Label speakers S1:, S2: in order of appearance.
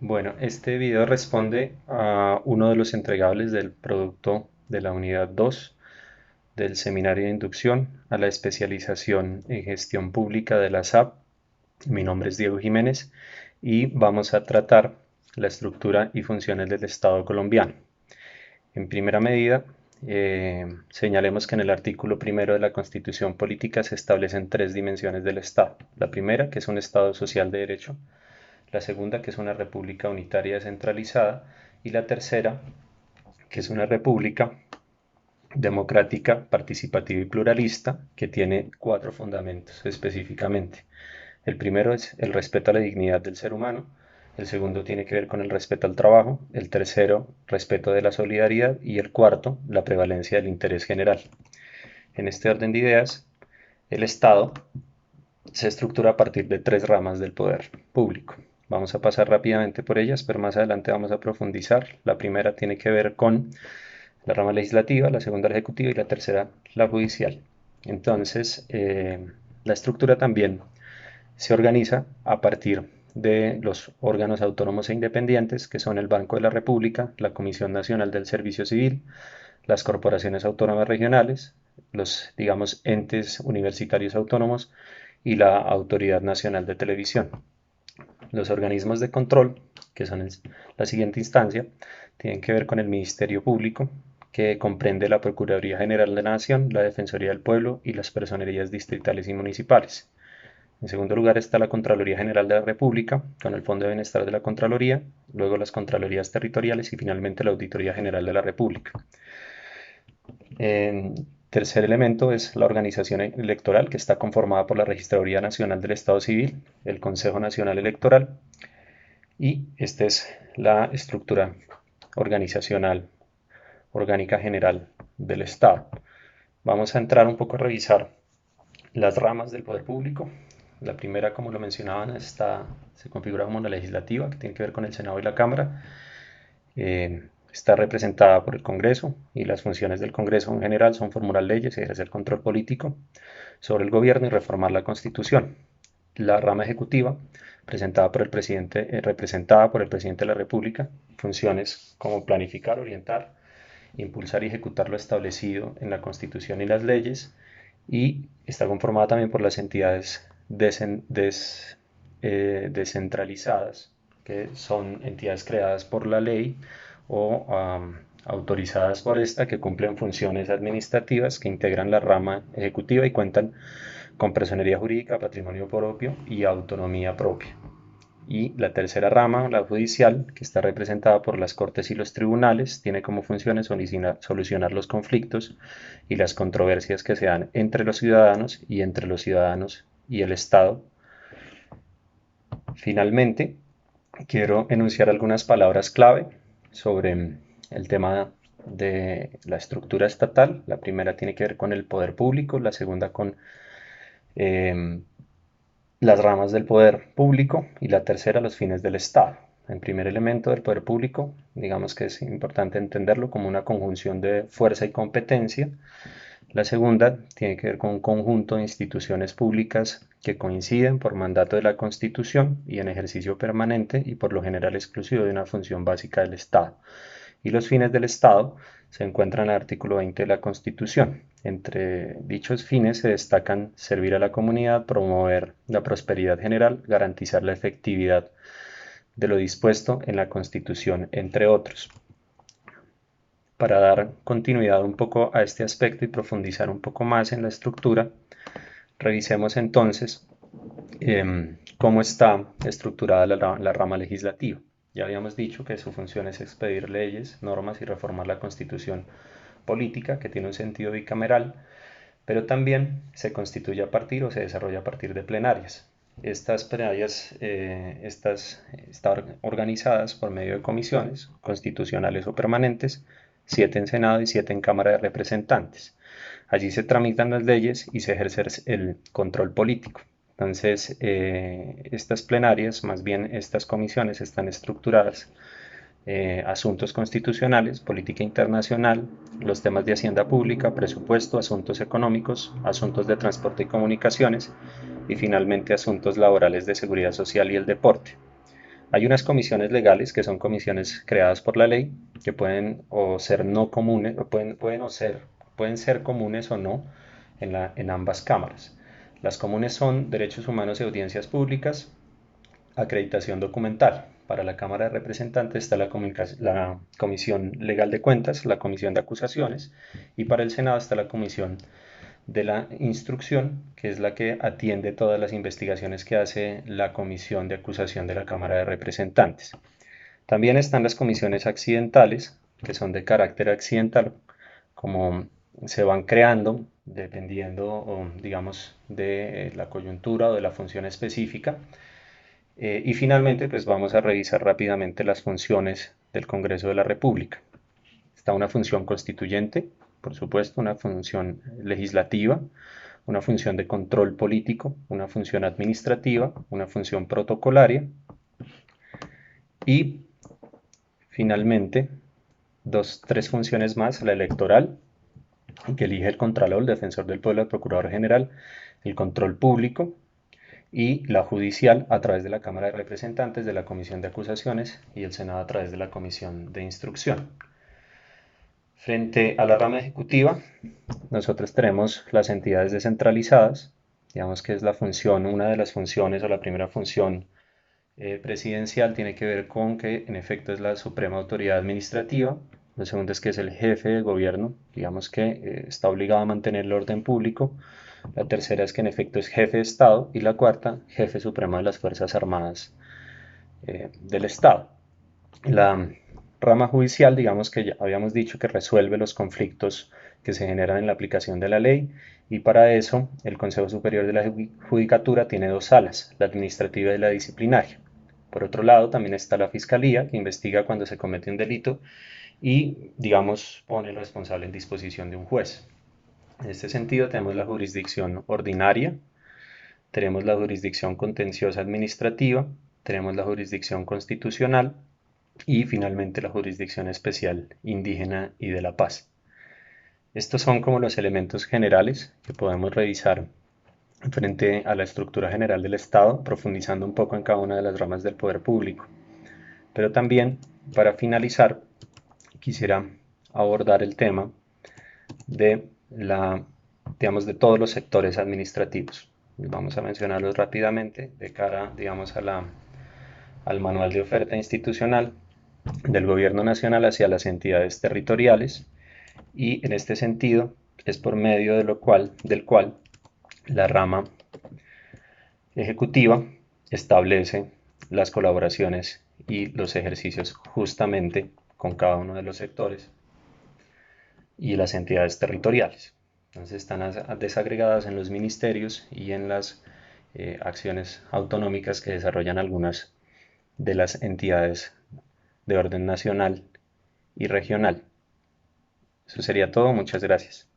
S1: Bueno, este video responde a uno de los entregables del producto de la unidad 2 del seminario de inducción a la especialización en gestión pública de la SAP. Mi nombre es Diego Jiménez y vamos a tratar la estructura y funciones del Estado colombiano. En primera medida, señalemos que en el artículo primero de la Constitución Política se establecen tres dimensiones del Estado. La primera, que es un Estado social de derecho; la segunda, que es una república unitaria descentralizada; y la tercera, que es una república democrática, participativa y pluralista, que tiene cuatro fundamentos específicamente. El primero es el respeto a la dignidad del ser humano; el segundo tiene que ver con el respeto al trabajo; el tercero, respeto de la solidaridad; y el cuarto, la prevalencia del interés general. En este orden de ideas, el Estado se estructura a partir de tres ramas del poder público. Vamos a pasar rápidamente por ellas, pero más adelante vamos a profundizar. La primera tiene que ver con la rama legislativa, la segunda la ejecutiva y la tercera la judicial. Entonces, la estructura también se organiza a partir de los órganos autónomos e independientes, que son el Banco de la República, la Comisión Nacional del Servicio Civil, las corporaciones autónomas regionales, los, digamos, entes universitarios autónomos y la Autoridad Nacional de Televisión. Los organismos de control, que son la siguiente instancia, tienen que ver con el Ministerio Público, que comprende la Procuraduría General de la Nación, la Defensoría del Pueblo y las personerías distritales y municipales. En segundo lugar está la Contraloría General de la República, con el Fondo de Bienestar de la Contraloría, luego las Contralorías Territoriales y finalmente la Auditoría General de la República. El tercer elemento es la organización electoral, que está conformada por la Registraduría Nacional del Estado Civil, el Consejo Nacional Electoral, y esta es la estructura organizacional orgánica general del Estado. Vamos a entrar un poco a revisar las ramas del poder público. La primera, como lo mencionaban, se configura como la legislativa, que tiene que ver con el Senado y la Cámara. Está representada por el Congreso, y las funciones del Congreso en general son formular leyes y ejercer control político sobre el gobierno y reformar la Constitución. La rama ejecutiva, representada por el presidente de la República, funciones como planificar, orientar, impulsar y ejecutar lo establecido en la Constitución y las leyes, y está conformada también por las entidades descentralizadas, que son entidades creadas por la ley o autorizadas por esta, que cumplen funciones administrativas que integran la rama ejecutiva y cuentan con personería jurídica, patrimonio propio y autonomía propia. Y la tercera rama, la judicial, que está representada por las cortes y los tribunales, tiene como funciones solucionar los conflictos y las controversias que se dan entre los ciudadanos y entre los ciudadanos y el Estado. Finalmente, quiero enunciar algunas palabras clave sobre el tema de la estructura estatal. La primera tiene que ver con el poder público, la segunda con eh, las ramas del poder público, y la tercera, los fines del Estado. El primer elemento del poder público, digamos que es importante entenderlo como una conjunción de fuerza y competencia. La segunda tiene que ver con un conjunto de instituciones públicas que coinciden por mandato de la Constitución y en ejercicio permanente y por lo general exclusivo de una función básica del Estado. Y los fines del Estado se encuentran en el artículo 20 de la Constitución. Entre dichos fines se destacan servir a la comunidad, promover la prosperidad general, garantizar la efectividad de lo dispuesto en la Constitución, entre otros. Para dar continuidad un poco a este aspecto y profundizar un poco más en la estructura, revisemos entonces cómo está estructurada la rama legislativa. Ya habíamos dicho que su función es expedir leyes, normas y reformar la Constitución política, que tiene un sentido bicameral, pero también se constituye a partir o se desarrolla a partir de plenarias. Estas plenarias están organizadas por medio de comisiones constitucionales o permanentes, 7 en Senado y 7 en Cámara de Representantes. Allí se tramitan las leyes y se ejerce el control político. Entonces, estas plenarias, más bien estas comisiones, están estructuradas: asuntos constitucionales, política internacional, los temas de hacienda pública, presupuesto, asuntos económicos, asuntos de transporte y comunicaciones, y finalmente asuntos laborales, de seguridad social y el deporte. Hay unas comisiones legales que son comisiones creadas por la ley que pueden o ser no comunes, o pueden ser comunes o no en ambas cámaras. Las comunes son derechos humanos y audiencias públicas, acreditación documental. Para la Cámara de Representantes está la Comisión Legal de Cuentas, la Comisión de Acusaciones, y para el Senado está la Comisión de la Instrucción, que es la que atiende todas las investigaciones que hace la Comisión de Acusación de la Cámara de Representantes. También están las comisiones accidentales, que son de carácter accidental, como se van creando dependiendo, digamos, de la coyuntura o de la función específica. Y finalmente, pues vamos a revisar rápidamente las funciones del Congreso de la República. Está una función constituyente, por supuesto, una función legislativa, una función de control político, una función administrativa, una función protocolaria y finalmente tres funciones más: la electoral, que elige el Contralor, el Defensor del Pueblo, el Procurador General, el control público, y la judicial a través de la Cámara de Representantes, de la Comisión de Acusaciones, y el Senado a través de la Comisión de Instrucción. Frente a la rama ejecutiva, nosotros tenemos las entidades descentralizadas, digamos que es la función, una de las funciones o la primera función presidencial tiene que ver con que en efecto es la suprema autoridad administrativa. Lo segundo es que es el jefe de gobierno, digamos que está obligado a mantener el orden público. La tercera es que en efecto es jefe de Estado. Y la cuarta, jefe supremo de las Fuerzas Armadas del Estado. La rama judicial, digamos que ya habíamos dicho que resuelve los conflictos que se generan en la aplicación de la ley, y para eso el Consejo Superior de la Judicatura tiene dos salas, la administrativa y la disciplinaria. Por otro lado, también está la Fiscalía, que investiga cuando se comete un delito y, digamos, pone el responsable en disposición de un juez. En este sentido, tenemos la jurisdicción ordinaria, tenemos la jurisdicción contenciosa administrativa, tenemos la jurisdicción constitucional y finalmente la jurisdicción especial indígena y de la paz. Estos son como los elementos generales que podemos revisar frente a la estructura general del Estado, profundizando un poco en cada una de las ramas del poder público. Pero también, para finalizar, quisiera abordar el tema de digamos, de todos los sectores administrativos. Vamos a mencionarlos rápidamente de cara, digamos, al manual de oferta institucional del Gobierno Nacional hacia las entidades territoriales, y en este sentido es por medio del cual la rama ejecutiva establece las colaboraciones y los ejercicios justamente con cada uno de los sectores y las entidades territoriales. Entonces están desagregadas en los ministerios y en las acciones autonómicas que desarrollan algunas de las entidades de orden nacional y regional. Eso sería todo, muchas gracias.